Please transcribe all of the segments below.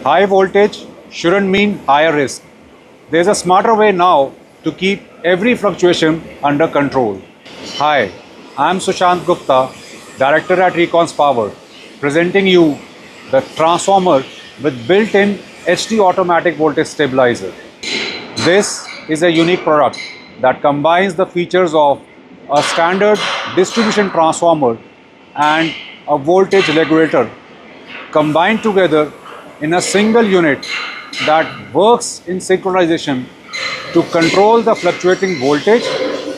High voltage shouldn't mean higher risk. There's a smarter way now to keep every fluctuation under control. Hi, I'm Sushant Gupta, Director at Recons Power, presenting you the transformer with built-in HT automatic voltage stabilizer. This is a unique product that combines the features of a standard distribution transformer and a voltage regulator combined together in a single unit that works in synchronization to control the fluctuating voltage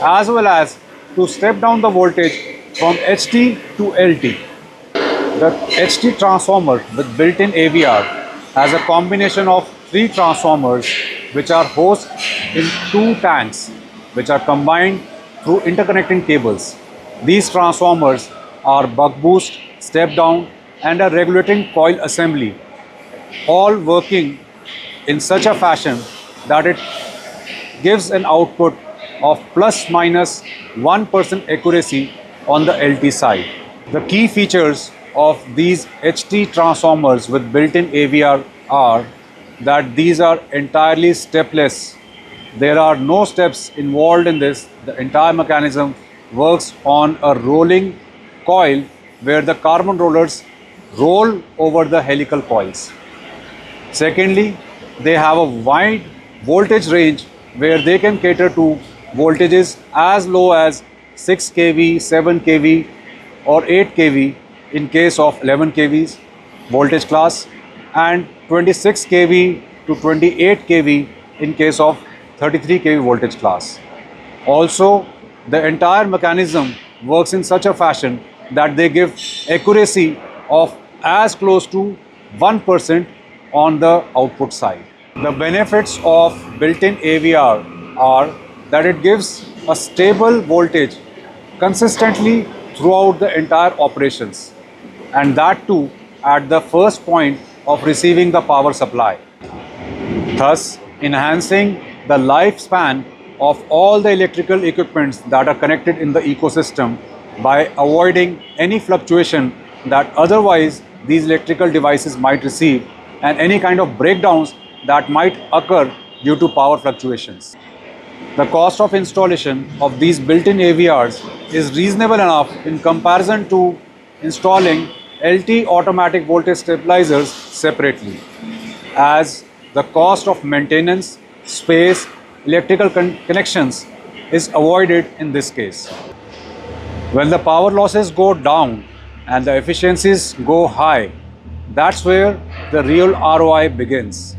as well as to step down the voltage from HT to LT. The HT transformer with built-in AVR has a combination of three transformers which are housed in two tanks which are combined through interconnecting cables. These transformers are buck boost, step down and a regulating coil assembly, all working in such a fashion that it gives an output of plus minus 1% accuracy on the LT side. The key features of these HT transformers with built-in AVR are that these are entirely stepless. There are no steps involved in this. The entire mechanism works on a rolling coil where the carbon rollers roll over the helical coils. Secondly, they have a wide voltage range where they can cater to voltages as low as 6 kV, 7 kV or 8 kV in case of 11 kVs voltage class and 26 kV to 28 kV in case of 33 kV voltage class. Also, the entire mechanism works in such a fashion that they give accuracy of as close to 1% on the output side. The benefits of built-in AVR are that it gives a stable voltage consistently throughout the entire operations, and that too at the first point of receiving the power supply, thus enhancing the lifespan of all the electrical equipments that are connected in the ecosystem by avoiding any fluctuation that otherwise these electrical devices might receive and any kind of breakdowns that might occur due to power fluctuations. The cost of installation of these built-in AVRs is reasonable enough in comparison to installing LT automatic voltage stabilizers separately, as the cost of maintenance, space, electrical connections is avoided in this case. When the power losses go down and the efficiencies go high, that's where the real ROI begins.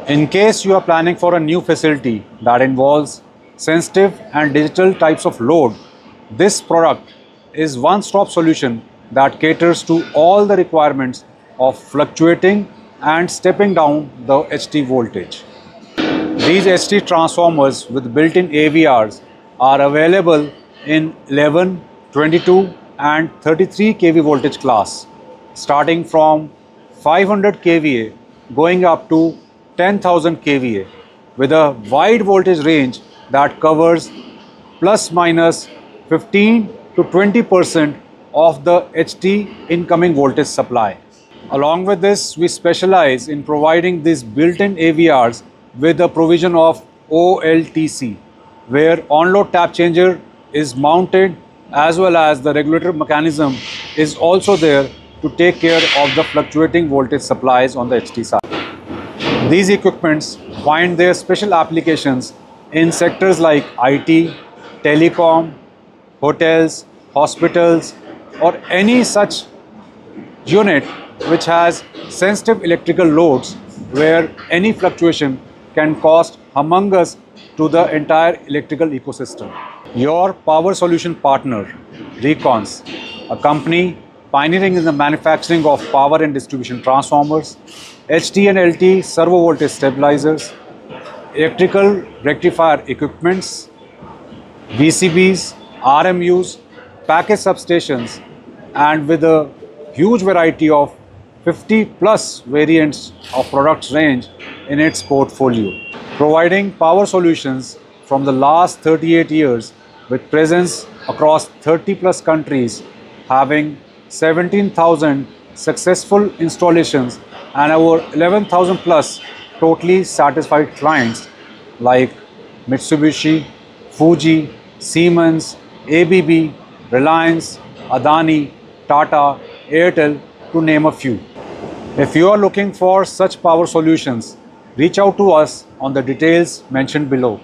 In case you are planning for a new facility that involves sensitive and digital types of load, this product is one-stop solution that caters to all the requirements of fluctuating and stepping down the HT voltage. These HT transformers with built-in AVRs are available in 11, 22 and 33 kV voltage class, starting from 500 kVA going up to 10,000 kVA with a wide voltage range that covers plus minus 15 to 20% of the HT incoming voltage supply. Along with this, we specialize in providing these built-in AVRs with the provision of OLTC, where on-load tap changer is mounted as well as the regulator mechanism is also there to take care of the fluctuating voltage supplies on the HT side. These equipments find their special applications in sectors like IT, telecom, hotels, hospitals, or any such unit which has sensitive electrical loads where any fluctuation can cost humongous to the entire electrical ecosystem. Your power solution partner, Recons, a company pioneering in the manufacturing of power and distribution transformers, HT and LT servo voltage stabilizers, electrical rectifier equipments, VCBs, RMUs, package substations, and with a huge variety of 50 plus variants of products range in its portfolio, providing power solutions from the last 38 years with presence across 30 plus countries, having 17,000 successful installations and our 11,000 plus totally satisfied clients like Mitsubishi, Fuji, Siemens, ABB, Reliance, Adani, Tata, Airtel, to name a few. If you are looking for such power solutions, reach out to us on the details mentioned below.